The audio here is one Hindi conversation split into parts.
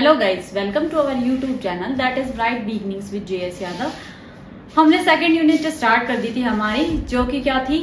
Hello guys, welcome to our YouTube channel that is bright beginnings with JS Yadav. हमने सेकंड यूनिट स्टार्ट कर दी थी हमारी, जो कि क्या थी,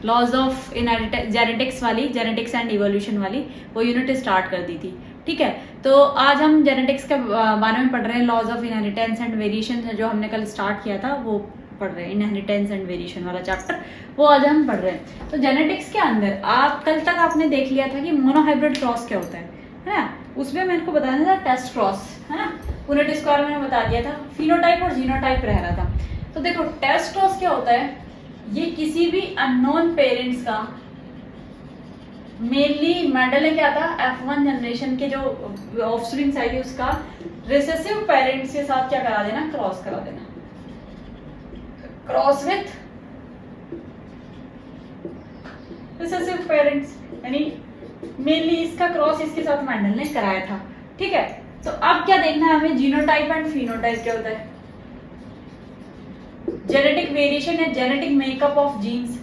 लॉज ऑफ जेनेटिक्स वाली, जेनेटिक्स एंड इवोल्यूशन वाली वो यूनिट स्टार्ट कर दी थी। ठीक है, तो आज हम जेनेटिक्स के बारे में पढ़ रहे हैं। Laws of inheritance and variation जो हमने कल स्टार्ट किया था वो पढ़ रहे हैं। इनहेरिटेंस एंड वेरिएशन वाला चैप्टर वो आज हम पढ़ रहे हैं। तो जेनेटिक्स के अंदर आप कल तक आपने देख लिया था कि मोनोहाइब्रिड क्रॉस क्या होता है ना। उसमें मेरे को बताना था टेस्ट क्रॉस, है ना। यूनिट स्क्वायर मैंने बता दिया था। फिनोटाइप और जीनोटाइप रह रहा था। तो देखो टेस्ट क्रॉस क्या होता है, ये किसी भी अननोन पेरेंट्स का, मेनली मेंडल ने क्या था, F1 जनरेशन के जो ऑफस्प्रिंग आई थी उसका रिसेसिव पेरेंट्स के साथ क्या करा देना, क्रॉस करा देना। क्रॉस विथ रिसेसिव पेरेंट्स, यानी मेनली इसका क्रॉस इसके साथ मेंडल ने कराया था। ठीक है, तो अब क्या देखना है हमें, जीनोटाइप एंड फिनोटाइप क्या होता है। जेनेटिक वेरिएशन है genetic makeup of genes.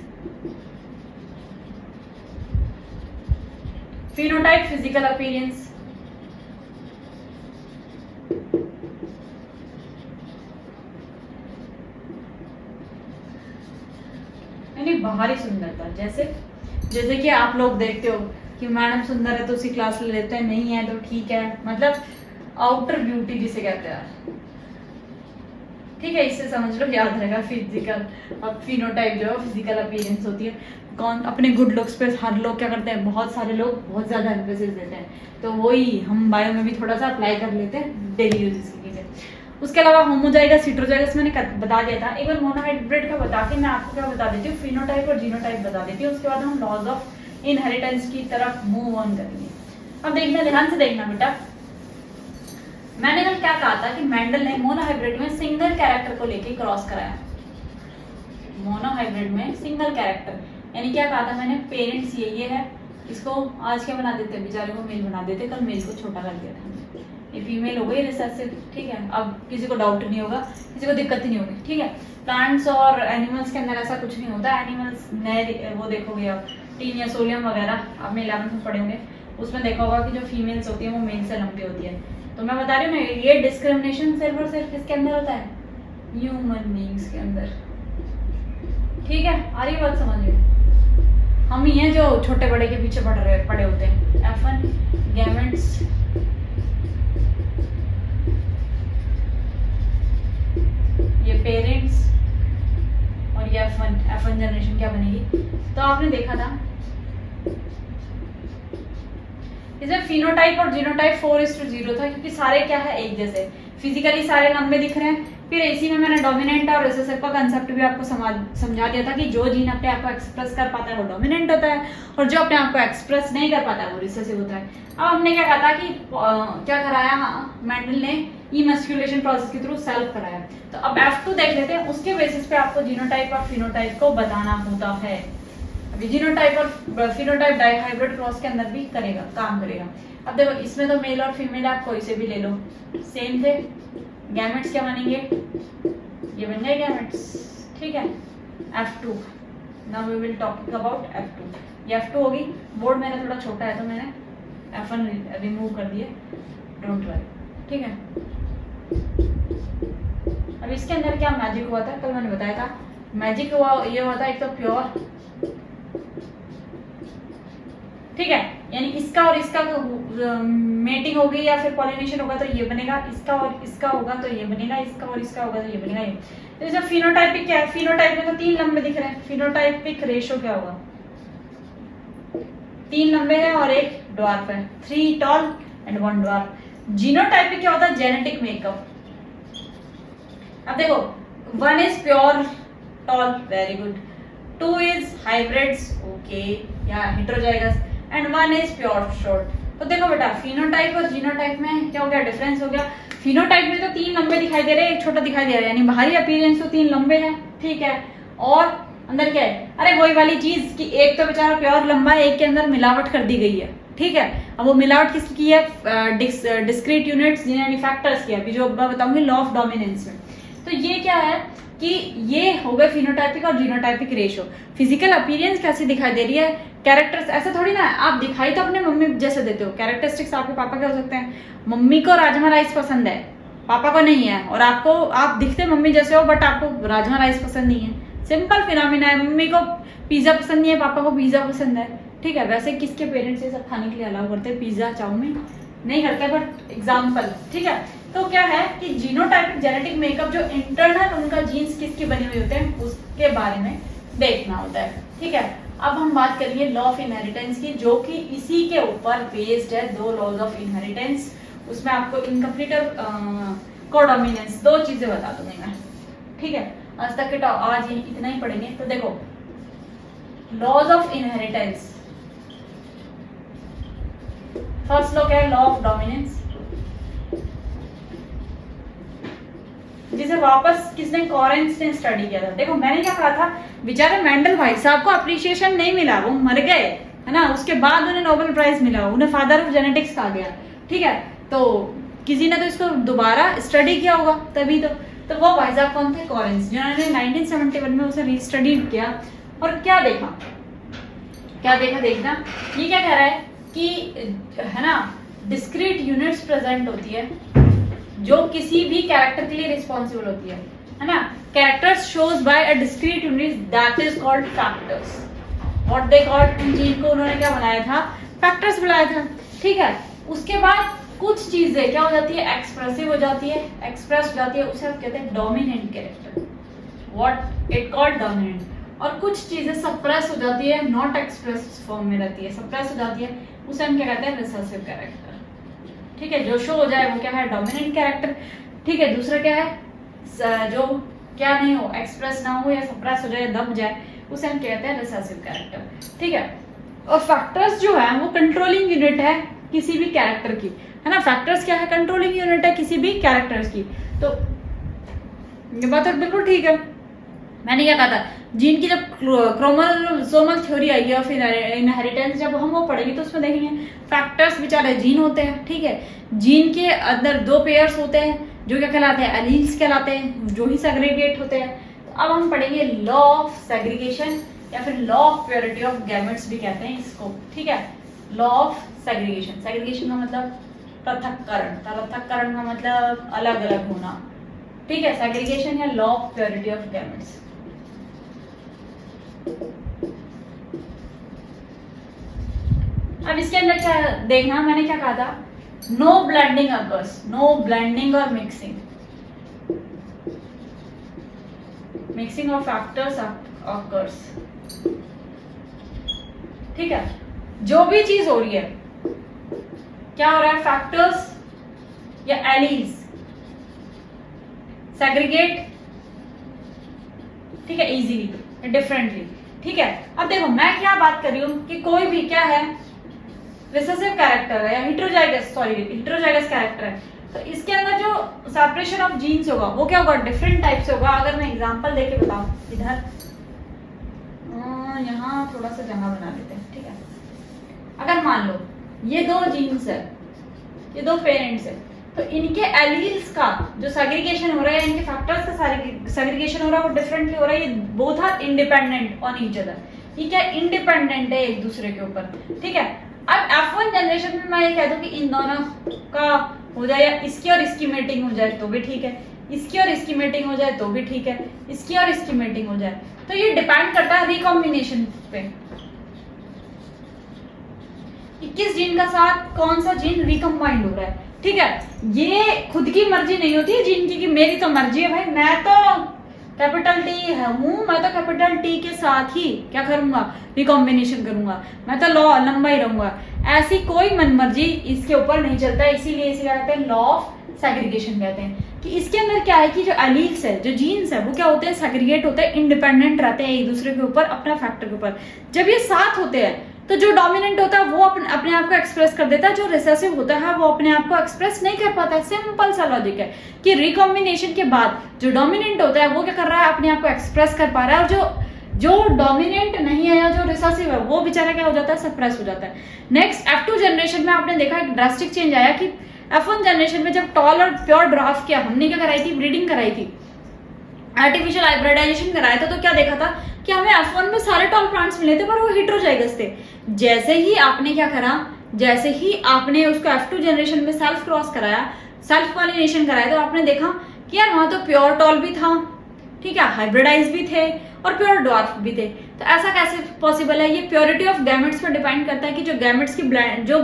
Phenotype physical appearance. यानी बाहरी सुंदरता, जैसे कि आप लोग देखते हो कि मैडम सुंदर है तो उसी क्लास ले लेते हैं, नहीं है तो ठीक है, मतलब आउटर ब्यूटी जिसे कहते हैं। ठीक है, इससे समझ लो, याद रहेगा। फिजिकल अब फिनोटाइप जो है फिजिकल अपीयरेंस होती है। कौन अपने गुड लुक्स पे हर लोग क्या करते हैं, बहुत सारे लोग बहुत ज्यादा एम्फेसिस देते हैं, तो वही हम बायो में भी थोड़ा सा अप्लाई कर लेते हैं डेली यूजेस की चीजें। उसके अलावा होमोजाइगस हेटेरोजाइगस मैंने बता दिया था। एक बार मोनोहाइब्रिड का बता के मैं आपको क्या बता देती हूँ, फिनोटाइप और जीनोटाइप बता देती हूँ। उसके बाद हम लॉज ऑफ इनहेरिटेंस की तरफ मूव ऑन करेंगे। अब देखना, ध्यान से देखना बेटा, मैंने कल क्या कहा था कि मेंडल ने मोनोहाइब्रिड में सिंगल कैरेक्टर को लेके क्रॉस कराया। मोनोहाइब्रिड में सिंगल कैरेक्टर, यानी क्या कहा था मैंने, पेरेंट्स ये है, इसको आज क्या बना देते, बेचारे को मेल बना देते, कल मेल को छोटा कर दिया था, ये फीमेल हो गई रिसेसिव। ठीक है, अब किसी को डाउट नहीं होगा, किसी को दिक्कत नहीं होगी। ठीक है, प्लांट्स और एनिमल्स के अंदर ऐसा कुछ नहीं होता। एनिमल्स नए वो देखोगे आप, टीन या सोलियम वगैरह आपने 11th में पढ़े होंगे, उसमें देखा होगा कि जो फीमेल्स होती है वो मेल से लंबी होती है। तो मैं बता रही हूँ ना, ये डिस्क्रिमिनेशन सिर्फ और सिर्फ किसके अंदर होता है, ह्यूमन बीइंग्स के अंदर। ठीक है, आ रही बात समझ में। हम ही हैं जो छोटे बड़े के पीछे पड़े होते हैं। F1 गैमेट्स, ये पेरेंट्स, और ये F1 जनरेशन क्या बनेगी। तो आपने देखा था इसमें फिनोटाइप और जीनोटाइप 4:0 था, क्योंकि सारे क्या है, एक जैसे, फिजिकली सारे लंबे दिख रहे हैं। फिर इसी में मैंने डोमिनेंट और रिसेसिव का कंसेप्ट भी आपको समझा दिया था कि जो जीन अपने आप को एक्सप्रेस कर पाता है वो डोमिनेंट होता है, और जो अपने आप को एक्सप्रेस नहीं कर पाता है वो रिसेसिव होता है। अब हमने क्या कहा था कि क्या कराया, मेंडल ने इमस्क्युलेशन प्रोसेस के थ्रू सेल्फ कराया। तो अब F2 देख लेते हैं, उसके बेसिस पे आपको जीनोटाइप और फिनोटाइप को बताना होता है। जीनोटाइप और फिनोटाइप डाइहाइब्रिड क्रॉस के अंदर भी करेगा, काम करेगा। अब देखो इसमें तो मेल और फीमेल आप कोई से भी ले लो, सेम थे। गैमेट्स क्या बनेंगे, ये बन गए गैमेट्स। ठीक है, F2, now we will talking about F2। ये F2 होगी। बोर्ड मेरा थोड़ा छोटा है तो मैंने F1 रिमूव कर दिए, डोंट वरी। ठीक है, अब इसके अंदर क्या मैजिक हुआ था, कल मैंने बताया था। मैजिक हुआ ये हुआ था, एक तो प्योर, ठीक है, यानी इसका और इसका मेटिंग होगी या फिर पॉलिनेशन होगा तो ये बनेगा, इसका और इसका होगा तो ये बनेगा, इसका और इसका होगा तो ये बनेगा। ये तो जब फिनोटाइपिक क्या है, फिनोटाइप में तो 3 लंबे दिख रहे हैं। फिनोटाइपिक रेशो क्या होगा, 3 लंबे हैं और 1 ड्वार्फ है, 3 टॉल एंड 1 ड्वार्फ। जीनोटाइपिक क्या होता है, जेनेटिक मेकअप। अब देखो 1 is pure tall, very good, 2 is hybrids, okay, या heterozygous, and 1 is pure short. तो देखो बेटा, फिनोटाइप और जीनोटाइप में क्या हो गया, डिफरेंस हो गया। फिनोटाइप में तो 3 लंबे दिखाई दे रहे हैं, 1 छोटा दिखाई दे रहा है, यानी बाहरी अपीयरेंस तो 3 लंबे हैं। ठीक है, और अंदर क्या है, अरे वही वाली चीज कि एक तो बेचारा प्योर लंबा है, एक के अंदर मिलावट कर दी गई है। ठीक है, अब वो मिलावट किसकी की है, डिस्क्रीट यूनिट्स यानी फैक्टर्स की है, अभी जो मैं बताऊंगी लॉ ऑफ डोमिनेंस में। तो ये क्या है कि ये हो गए फिनोटाइपिक और जीनोटाइपिक रेशो। फिजिकल अपीयरेंस कैसी दिखाई दे रही है, कैरेक्टर्स ऐसा थोड़ी ना, आप दिखाई तो अपने मम्मी जैसे देते हो, कैरेक्टरिस्टिक्स आपके पापा के हो सकते हैं। मम्मी को राजमा राइस पसंद है, पापा को नहीं है, और आपको आप दिखते मम्मी जैसे हो बट आपको राजमा राइस पसंद नहीं है। सिंपल फिनोमिना है, मम्मी को पिज्जा पसंद नहीं है, पापा को पिज्जा पसंद है, ठीक है। वैसे किसके पेरेंट्स ये सब खाने के लिए अलाउ करते हैं, पिज्जा चाउमीन नहीं करते, बट एग्जाम्पल, ठीक है। तो क्या है कि जीनोटाइपिक जेनेटिक मेकअप जो इंटरनल उनका जीन्स किसके बने हुए होते हैं उसके बारे में देखना होता है, ठीक है। अब हम बात करेंगे लॉ ऑफ इनहेरिटेंस की, जो कि इसी के ऊपर बेस्ड है, 2 लॉज ऑफ इनहेरिटेंस। उसमें आपको इनकम्प्लीट और कोडोमिनेंस 2 चीजें बता दूंगी मैं, ठीक है। आज तक के आज इतना ही पढ़ेंगे। तो देखो laws of inheritance, first law क्या है, लॉ ऑफ डोमिनेंस, जिसे वापस किसने, कॉरेंस ने स्टडी किया था। देखो मैंने क्या कहा था, बेचारे मेंडल भाई साहब को अप्रिशिएशन नहीं मिला, वो मर गए, है ना। उसके बाद उन्हें नोबेल प्राइज मिला, उन्हें फादर ऑफ जेनेटिक्स कहा गया, ठीक है। तो किसी ने तो इसको दोबारा स्टडी किया होगा तभी तो वो भाई साहब कौन थे, कॉरेंस, जिन्होंने 1971 में उसे रीस्टडी किया। और क्या देखा देखना, ये क्या कह रहा है कि है ना, डिस्क्रीट यूनिट्स प्रेजेंट होती है जो किसी भी कैरेक्टर के लिए रिस्पॉन्सिबल होती है ना। Characters shows by a discrete unit that is called factors. What they called, इन चीज को उन्होंने क्या बनाया था, फैक्टर्स बुलाया था, ठीक है। उसके बाद कुछ चीजें क्या हो जाती है, एक्सप्रेसिव हो जाती है, एक्सप्रेस हो जाती है, उसे हम कहते हैं dominant character, what it called dominant. और कुछ चीजें सप्रेस हो जाती है, नॉट एक्सप्रेस फॉर्म में रहती है, सप्रेस हो जाती है, उसे हम क्या कहते हैं, रिसेसिव कैरेक्टर, ठीक है। जो शो हो जाए वो क्या है, डोमिनेंट कैरेक्टर, ठीक है। दूसरा क्या है, जो क्या नहीं हो, एक्सप्रेस ना हो या सप्रेस हो जाए, दब जाए, उसे हम कहते हैं रिसेसिव कैरेक्टर, ठीक है। और फैक्टर्स जो है वो कंट्रोलिंग यूनिट है किसी भी कैरेक्टर की, है ना। फैक्टर्स क्या है, कंट्रोलिंग यूनिट है किसी भी कैरेक्टर्स की। तो ये बात तो बिल्कुल ठीक है। मैंने क्या कहा था, जीन की जब क्रोमोसोमल थ्योरी आई है, फिर इनहेरिटेंस जब हम वो पढ़ेंगे तो उसमें देखेंगे फैक्टर्स बेचारे जीन होते हैं, ठीक है। जीन के अंदर 2 पेयर्स होते हैं जो क्या कहलाते हैं, एलील्स कहलाते हैं, जो ही सेग्रीगेट होते हैं। तो अब हम पढ़ेंगे लॉ ऑफ सेग्रीगेशन या फिर law of purity of gametes भी कहते हैं इसको, ठीक है। लॉ ऑफ सेग्रीगेशन, सेग्रीगेशन का मतलब पृथक्करण, पृथक्करण का मतलब अलग अलग होना, ठीक है। सेग्रीगेशन या law of purity of gametes. अब इसके अंदर क्या देखना, मैंने क्या कहा था, no blending occurs, no blending और मिक्सिंग ऑफ फैक्टर्स अकर्स, ठीक है। जो भी चीज हो रही है, क्या हो रहा है, फैक्टर्स या एलील्स सेग्रीगेट, ठीक है, इजीली डिफरेंटली, ठीक है। अब देखो मैं क्या बात कर रही हूं कि कोई भी क्या है, रिसेसिव कैरेक्टर है या हिट्रोजाइगस कैरेक्टर है, तो इसके अंदर जो सेपरेशन ऑफ जीन्स होगा वो क्या होगा, डिफरेंट टाइप से होगा। अगर मैं एग्जांपल देके बताऊं, इधर यहाँ थोड़ा सा जगह बना लेते हैं, ठीक है। अगर मान लो ये 2 जीन्स है, ये 2 पेरेंट्स है, तो इनके एलील्स का जो सेग्रीगेशन हो रहा है, इनके फैक्टर्स का सेग्रीगेशन हो रहा है, वो डिफरेंटली हो रहा है। ये both are independent on each other, ये क्या इंडिपेंडेंट है एक दूसरे के ऊपर, ठीक है। अब F1 जनरेशन में मैं ये कह दूं कि इन दोनों का हो जाए, या इसकी और इसकी मेटिंग हो जाए तो भी ठीक है, इसकी और इसकी मेटिंग हो जाए तो भी ठीक है, इसकी और इसकी मेटिंग हो जाए, तो ये डिपेंड करता है रिकॉम्बिनेशन पे, कि किस जीन का साथ कौन सा जीन रिकम्बाइंड हो रहा है, ठीक है। ये खुद की मर्जी नहीं होती है जीन की कि मेरी तो मर्जी है भाई, मैं तो कैपिटल टी हूँ, मैं तो कैपिटल टी के साथ ही क्या करूंगा, रिकॉम्बिनेशन करूंगा, मैं तो लंबा ही रहूंगा, ऐसी कोई मनमर्जी इसके ऊपर नहीं चलता है। इसीलिए इसे कहते हैं लॉ ऑफ सेग्रीगेशन, कहते हैं कि इसके अंदर क्या है कि जो एलील्स है, जो जीन्स है, वो क्या होते हैं, सेग्रीगेट होते हैं, इंडिपेंडेंट रहते हैं एक दूसरे के ऊपर, अपना फैक्टर के ऊपर। जब ये साथ होते हैं तो जो डोमिनेंट होता है वो अपने आप को एक्सप्रेस कर देता है, जो रिसेसिव होता है वो अपने आप को एक्सप्रेस नहीं कर पाता है। सिंपल सा लॉजिक है कि रिकॉम्बिनेशन के बाद जो डोमिनेंट होता है वो क्या कर रहा है, अपने आप को एक्सप्रेस कर पा रहा है, और जो डोमिनेंट नहीं है या जो रिसेसिव है वो बेचारा क्या हो जाता है, सप्रेस हो जाता है। नेक्स्ट F2 जनरेशन में आपने देखा एक ड्रास्टिक चेंज आया कि F1 जनरेशन में जब टॉल और प्योर ड्राफ्ट किया, हमने क्या कराई थी, ब्रीडिंग कराई थी, आर्टिफिशियल हाइब्रिडाइजेशन कराया था, तो क्या देखा था कि हमें F1 में सारे टॉल प्लांट्स मिले थे पर वो हेटेरोजाइगस थे। जैसे ही आपने क्या करा, जैसे ही आपने उसको F2 जनरेशन में सेल्फ क्रॉस कराया, सेल्फ पॉलिनेशन कराया, तो आपने देखा कि यार वहां तो प्योर टॉल भी था, ठीक है, हाइब्रिडाइज भी थे और प्योर ड्वार्फ भी थे। तो ऐसा कैसे पॉसिबल है? ये प्योरिटी ऑफ गैमेट्स पर डिपेंड करता है कि जो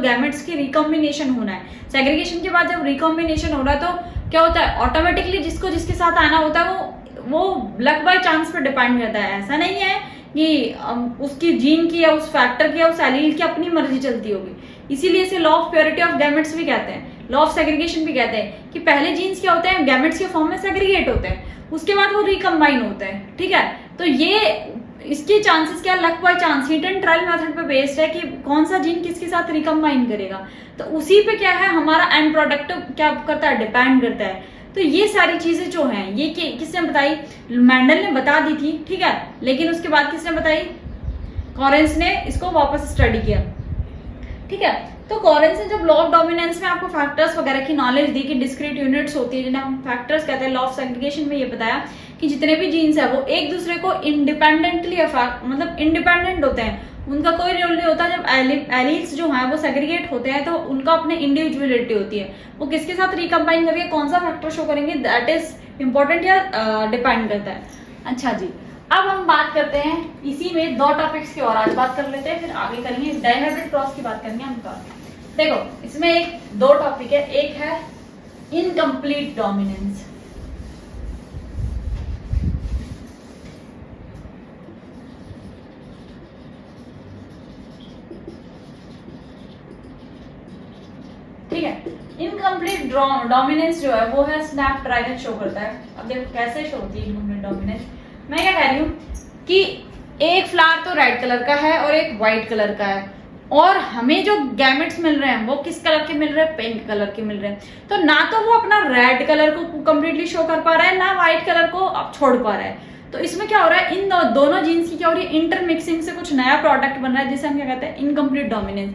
गैमेट्स की रिकॉम्बिनेशन होना है, सेग्रीगेशन के बाद जब रिकॉम्बिनेशन हो रहा है तो क्या होता है, ऑटोमेटिकली जिसको जिसके साथ आना होता है वो लक बाय चांस पर डिपेंड करता है। ऐसा नहीं है कि उसकी जीन की या उस फैक्टर की या उस एलील की अपनी मर्जी चलती होगी। इसीलिए इसे law of purity of gametes भी कहते हैं, लॉ ऑफ सेग्रीगेशन भी कहते हैं कि पहले जीन्स क्या होते हैं, गैमेट्स के फॉर्म में सेग्रीगेट होते हैं, उसके बाद वो रिकम्बाइन होते हैं, ठीक है। तो ये इसके चांसेस क्या, luck by chance, hit and trial method पे बेस्ड है कि कौन सा जीन किसके साथ रिकम्बाइन करेगा। तो उसी पे क्या है, हमारा एंड प्रोडक्ट क्या करता है, डिपेंड करता है। तो ये सारी चीजें जो हैं ये किसने बताई, मैंडल ने बता दी थी, ठीक है, लेकिन उसके बाद किसने बताई, कॉरेंस ने इसको वापस स्टडी किया, ठीक है। तो कॉरेंस ने जब लॉ ऑफ डोमिनेंस में आपको फैक्टर्स वगैरह की नॉलेज दी कि डिस्क्रीट यूनिट्स होती है जिन्हें हम फैक्टर्स कहते हैं, लॉ ऑफ सेग्रीगेशन में ये बताया कि जितने भी जीन्स है वो एक दूसरे को इंडिपेंडेंटली मतलब इंडिपेंडेंट होते हैं, उनका कोई रोल नहीं होता। जब एलील्स जो हैं वो सेग्रीगेट होते हैं तो उनका अपने इंडिविजुअलिटी होती है, वो किसके साथ रिकम्बाइन करके कौन सा फैक्टर शो करेंगे, दैट इज इंपॉर्टेंट या डिपेंड करता है। अच्छा जी, अब हम बात करते हैं इसी में दो टॉपिक्स की और आज बात कर लेते हैं, फिर आगे करेंगे डायहाइब्रिड क्रॉस की बात करेंगे हम। देखो इसमें दो टॉपिक है, एक है इनकम्प्लीट डोमिनेंस, ठीक है। इनकम्प्लीट डोमिनेंस जो है वो है स्नैपड्रैगन शो करता है। अब देखो कैसे शो होती है इनकम्प्लीट डोमिनेंस। मैं क्या कह रही हूँ कि एक फ्लावर तो रेड कलर का है और एक व्हाइट कलर का है, और हमें जो गैमेट्स मिल रहे हैं वो किस कलर के मिल रहे हैं, पिंक कलर के मिल रहे हैं। तो ना तो वो अपना रेड कलर को कंप्लीटली शो कर पा रहा है, ना व्हाइट कलर को अब छोड़ पा रहा है। तो इसमें क्या हो रहा है, इन दोनों जीन्स की क्या हो रही है, इंटरमिक्सिंग से कुछ नया प्रोडक्ट बन रहा है जिसे हम क्या कहते हैं, इनकम्प्लीट डोमिनेंस।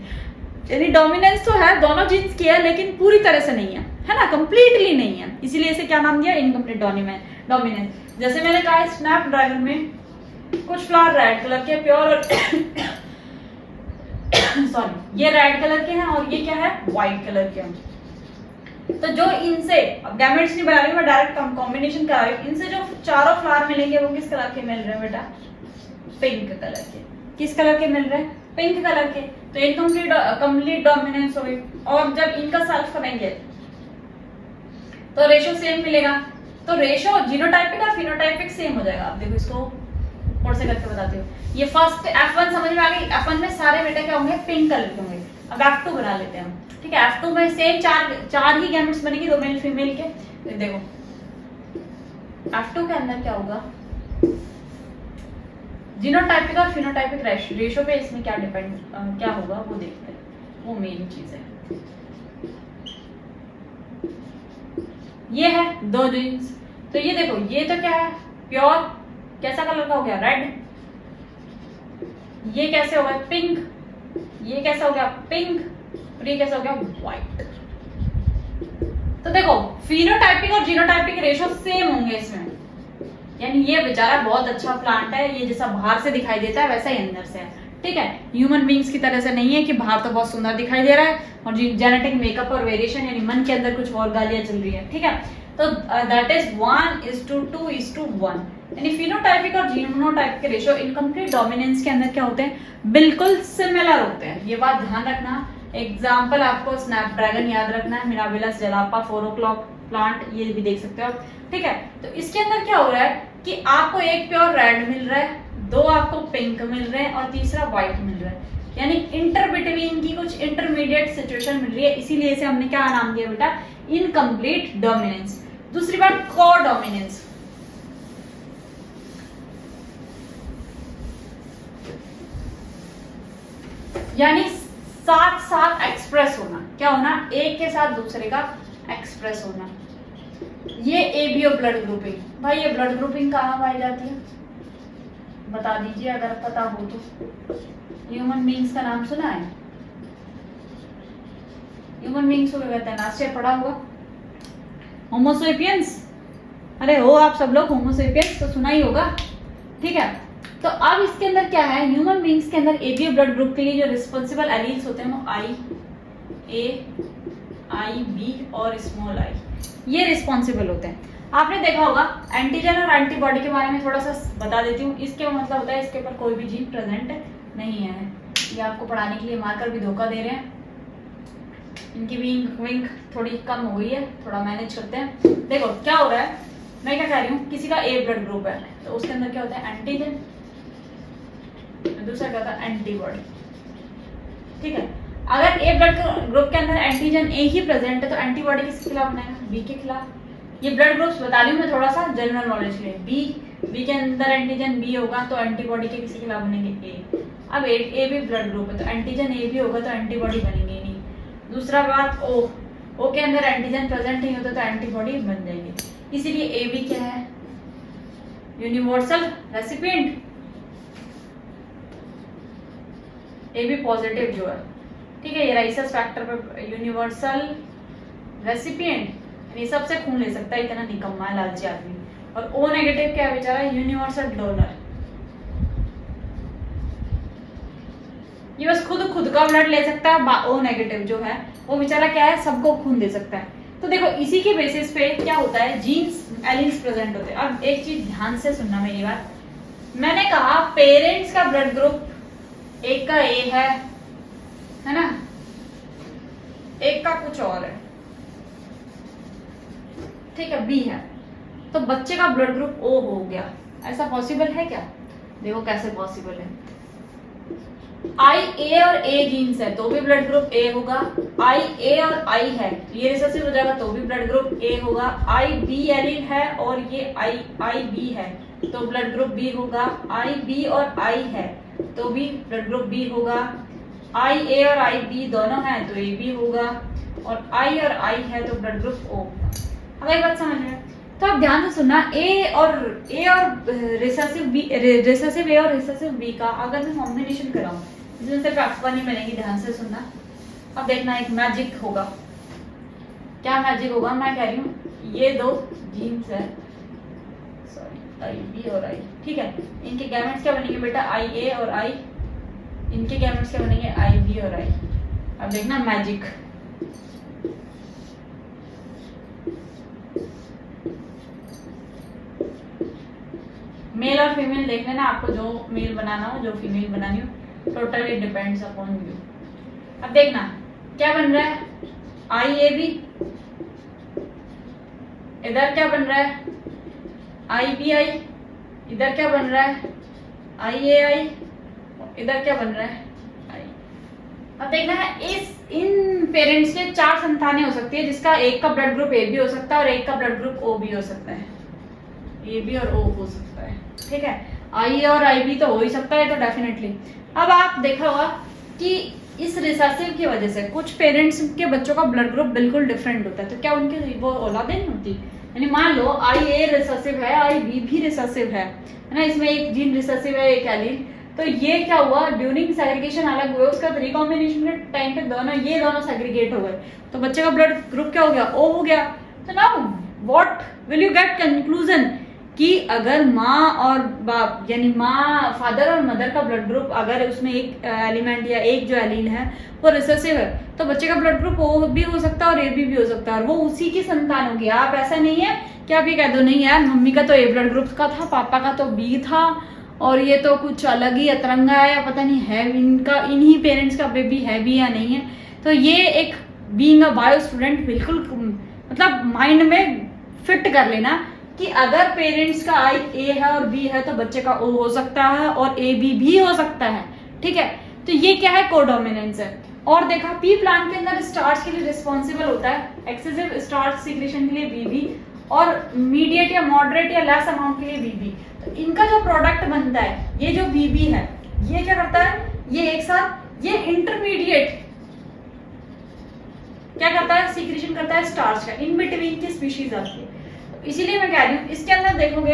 यानी डोमिनेंस तो है दोनों जीन्स की है लेकिन पूरी तरह से नहीं है ना, कंप्लीटली नहीं है, इसीलिए इसे क्या नाम दिया, इनकम्प्लीट डोमिनेंस। जैसे मैंने कहा स्नैपड्रैगन में कुछ फ्लावर रेड कलर के प्योर सॉरी ये रेड कलर के हैं और ये क्या है, व्हाइट कलर के हैं। तो जो इनसे अब गैमेट्स नहीं बना रही, मैं डायरेक्ट कॉम्बिनेशन करा रही हूँ, इनसे जो चारों फ्लावर मिलेंगे वो किस कलर के मिल रहे हैं बेटा, पिंक कलर के। किस कलर के मिल रहे हैं, पिंक कलर के। तो इनकम्प्लीट डोमिनेंस हो गई। और जब इनका सेल्फ करेंगे तो रेशो सेम मिलेगा, तो रेशो जीनोटाइपिक और फिनोटाइपिक सेम हो जाएगा। आप देखो इसको ऊपर से करके बताती हूँ। ये फर्स्ट F1 समझ में आ गई, F1 में सारे बेटा क्या होंगे, पिंक कलर के होंगे। अब F2 बना लेते हैं हम, ठीक है। F2 में सेम चार ही गैमेट्स बनेगी, दो मेल फीमेल के। देखो F2 के अंदर क्या होगा, जीनोटाइपिक और फिनोटाइपिक रेशो पे इसमें क्या क्या होगा वो देखते हैं, वो मेन चीज है। ये है दो जीन्स, तो ये देखो ये तो क्या है, प्योर कैसा कलर का हो गया, रेड। ये कैसे हो गया, पिंक। ये कैसा हो गया, पिंक। और ये कैसा हो गया, व्हाइट। तो देखो फिनोटाइपिक और जीनोटाइपिक रेशो सेम होंगे इसमें, यानी ये बेचारा बहुत अच्छा प्लांट है, ये जैसा बाहर से दिखाई देता है वैसा ही अंदर से है, ठीक है। ह्यूमन बींग्स की तरह से नहीं है कि बाहर तो बहुत सुंदर दिखाई दे रहा है और जेनेटिक मेकअप और वेरिएशन यानी मन के अंदर कुछ और गालियां चल रही है, ठीक है। तो दैट इज 1:2:1, यानी फिनोटाइपिक और जीनोटाइपिक के रेशो इनकम्प्लीट डोमिनेंस के अंदर क्या होते हैं, बिल्कुल सिमिलर होते हैं। ये बात ध्यान रखना। एग्जाम्पल आपको स्नैपड्रैगन याद रखना है, मिराबिलस जलापा, 4 o'clock प्लांट, ये भी देख सकते हो आप, ठीक है। तो इसके अंदर क्या हो रहा है कि आपको एक प्योर रेड मिल रहा है, दो आपको पिंक मिल रहे हैं और तीसरा व्हाइट मिल रहा है, यानी इंटर बिटवीन की कुछ इंटरमीडिएट सिचुएशन मिल रही है। इसीलिए इसे हमने क्या नाम दिया बेटा, इनकम्प्लीट डोमिनेंस। दूसरी बात को डोमिनेंस, यानी साथ साथ एक्सप्रेस होना। क्या होना, एक के साथ दूसरे का एक्सप्रेस होना। ये एबीओ ब्लड ग्रुपिंग, भाई ये ब्लड ग्रुपिंग कहाँ पाई जाती है, बता दीजिए अगर पता हो तो। ह्यूमन बींग्स का नाम सुना है, ह्यूमन बींग्स को क्या कहते हैं, लास्ट ईयर पढ़ा होगा, होमोसेपियंस। अरे हो आप सब लोग, होमोसेपियंस तो सुना ही होगा, ठीक है। तो अब इसके अंदर क्या है, ह्यूमन बींग्स के अंदर एबी ब्लड ग्रुप के लिए जो रिस्पॉन्सिबल एलील्स होते हैं वो आई ए, आई बी और स्मॉल आई, ये रिस्पॉन्सिबल होते हैं। आपने देखा होगा एंटीजन और एंटीबॉडी के बारे में थोड़ा सा बता देती हूँ। इसके मतलब होता है इसके ऊपर कोई भी जीन प्रेजेंट नहीं है। ये आपको पढ़ाने के लिए मार्कर भी धोखा दे रहे हैं। इनकी विंग थोड़ी कम हो गई है, थोड़ा मैनेज करते हैं। देखो क्या हो रहा है, मैं क्या कह रही हूँ, किसी का ए ब्लड ग्रुप है तो उसके अंदर क्या होता है एंटीजन, दूसरा क्या होता है एंटीबॉडी। ठीक है, अगर ए ब्लड ग्रुप के अंदर एंटीजन ए ही प्रेजेंट है तो एंटीबॉडी किसके खिलाफ बनेगा, बी के खिलाफ। ये ब्लड ग्रुप्स बता रही हूँ मैं थोड़ा सा जनरल नॉलेज के लिए। बी के अंदर एंटीजन बी होगा तो एंटीबॉडी के किसी खिलाफ बनेंगे ए। अब ए भी ब्लड ग्रुप है तो एंटीजन ए भी होगा तो एंटीबॉडी बनेंगे नहीं। दूसरा बात ओ के अंदर एंटीजन प्रेजेंट नहीं होता तो एंटीबॉडी बन जाएगी। इसीलिए ए भी क्या है, यूनिवर्सल रेसिपिएंट, ए भी पॉजिटिव जो है। ठीक है, ये राइसस फैक्टर पे यूनिवर्सल रेसिपिएंट, ये सबसे खून ले सकता है, इतना निकम्मा है लालची आदमी। और ओ नेगेटिव क्या है बेचारा, यूनिवर्सल डोनर, ये बस खुद का ब्लड ले सकता है। ओ नेगेटिव जो है वो बेचारा क्या है, सबको खून दे सकता है। तो देखो इसी के बेसिस पे क्या होता है, जीन्स एलील्स प्रेजेंट होते हैं। अब एक चीज ध्यान से सुनना मेरी बात, मैंने कहा पेरेंट्स का ब्लड ग्रुप एक का ए है ना, एक का कुछ और है, ठीक है, बी है, तो बच्चे का ब्लड ग्रुप ओ हो गया। ऐसा पॉसिबल है क्या, देखो कैसे पॉसिबल है। आई ए और ए जीन्स है तो भी ब्लड ग्रुप ए होगा। आई ए और आई है ये रिसेसिव हो जाएगा तो भी ब्लड ग्रुप ए होगा। आई बी एलील है और ये आई बी है तो ब्लड ग्रुप बी होगा। आई बी और आई है तो भी ब्लड ग्रुप बी होगा। आई ए और आई बी दोनों है तो ए बी होगा। और आई और आई है तो ब्लड ग्रुप ओ होगा। अब एक बात समझ में, तो आप ध्यान से सुनना, ए और रिसेसिव ए और रिसेसिव बी का अगर मैं कॉम्बिनेशन कराऊं जिसमें सिर्फ आपको नहीं मिलेंगी, ध्यान से सुनना। अब देखना एक मैजिक होगा। क्या मैजिक होगा, मैं कह रही हूँ ये दो जीन्स है, सॉरी आई बी और आई, ठीक है, इनके गैमेट्स क्या बनेंगे बेटा, आई ए और आई, इनके गैमेट्स क्या बनेंगे, आई बी और आई। अब देखना मैजिक, मेल और फीमेल देख लेना, आपको जो मेल बनाना हो जो फीमेल बनानी हो, टोटली डिपेंड्स अपॉन यू। अब देखना क्या बन रहा है, आई ए बी, इधर क्या बन रहा है, आई बी आई, इधर क्या बन रहा है, आई ए आई, इधर क्या बन रहा है, आई। अब देखना है इन पेरेंट्स के 4 संतानें हो सकती है जिसका एक का ब्लड ग्रुप ए बी हो सकता है और एक का ब्लड ग्रुप ओ बी हो सकता है, ए बी और ओ हो सकता है, ठीक है। आई और आई बी तो हो ही सकता है तो डेफिनेटली। अब आप देखा होगा कि इस रिसेसिव की वजह से कुछ पेरेंट्स के बच्चों का ब्लड ग्रुप बिल्कुल डिफरेंट होता है, तो क्या उनकी वो औलादें नहीं होती, यानी मान लो आई ए रिसेसिव है, आई बी भी रिसेसिव है ना, इसमें एक जीन रिसेसिव है एक एलील, तो ये क्या हुआ ड्यूरिंग सेग्रीगेशन अलग हुए, उसका रिकॉम्बिनेशन के टाइम पे ये दोनों सेग्रीगेट हो गए, तो बच्चे का ब्लड ग्रुप क्या हो गया, ओ हो गया। तो now what will you get conclusion कि अगर माँ और बाप यानी माँ फादर और मदर का ब्लड ग्रुप अगर उसमें एक एलिमेंट या एक जो एलील है वो रिसेसिव है तो बच्चे का ब्लड ग्रुप ओ भी हो सकता है और ए भी हो सकता है और वो उसी की संतान होगी। आप ऐसा नहीं है कि आप ये कह दो नहीं यार मम्मी का तो ए ब्लड ग्रुप का था, पापा का तो बी था और ये तो कुछ अलग ही अतरंगा है या पता नहीं है इनका इन्हीं पेरेंट्स का बेबी है भी या नहीं है। तो ये एक बीइंग अ बायो स्टूडेंट बिल्कुल मतलब माइंड में फिट कर लेना कि अगर पेरेंट्स का आई ए है और बी है तो बच्चे का ओ हो सकता है और ए बी भी हो सकता है, ठीक है। तो ये क्या है, कोडोमिनेंस है। और देखा पी प्लांट के अंदर स्टार्च के लिए रिस्पॉन्सिबल होता है, एक्सेसिव स्टार्च सिक्रेशन के लिए बीबी और मीडिएट या मॉडरेट या लेस अमाउंट के लिए बीबी। तो इनका जो प्रोडक्ट बनता है ये जो बीबी है ये क्या करता है, ये एक साथ ये इंटरमीडिएट क्या करता है, सीक्रेशन करता है स्टार्च का, इन बिटवीन की स्पीशीज आती है। इसीलिए मैं कह रही हूँ इसके अंदर देखोगे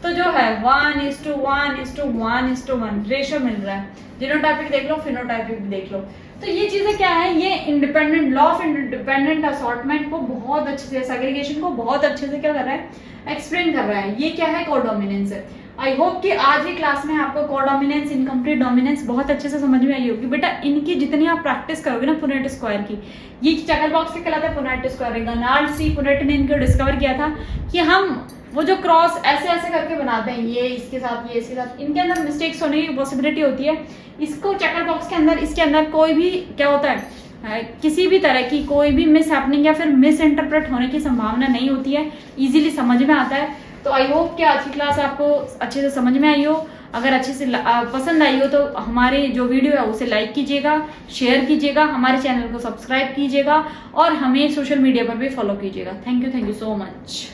तो जो है 1:1:1:1 रेशियो मिल रहा है। जीनोटाइपिक देख लो, फिनोटाइपिक भी देख लो। तो ये चीजें क्या है, ये independent law of independent assortment को बहुत अच्छे से, सेग्रीगेशन को बहुत अच्छे से क्या कर रहा है, एक्सप्लेन कर रहा है। ये क्या है, कोडोमिनेंस है। आई होप कि आज की क्लास में आपको कोडोमिनेंस, इनकम्प्लीट डोमिनेंस बहुत अच्छे से समझ में आई होगी। बेटा इनकी जितनी आप प्रैक्टिस करोगे ना पुनेट स्क्वायर की, ये चेकर बॉक्स से कहलाता है पुनेट स्क्वायर। गनार्ड सी पुनेट ने इनको डिस्कवर किया था कि हम वो जो क्रॉस ऐसे ऐसे करके बनाते हैं, ये इसके साथ, ये इसके साथ, इनके अंदर मिस्टेक्स होने की पॉसिबिलिटी होती है। इसको चेकर बॉक्स के अंदर, इसके अंदर कोई भी क्या होता है, किसी भी तरह की कोई भी मिस हैपनिंग या फिर मिस इंटरप्रेट होने की संभावना नहीं होती है, इजीली समझ में आता है। तो आई होप कि आज की क्लास आपको अच्छे से समझ में आई हो। अगर अच्छे से पसंद आई हो तो हमारे जो वीडियो है उसे लाइक कीजिएगा, शेयर कीजिएगा, हमारे चैनल को सब्सक्राइब कीजिएगा और हमें सोशल मीडिया पर भी फॉलो कीजिएगा। Thank you so much.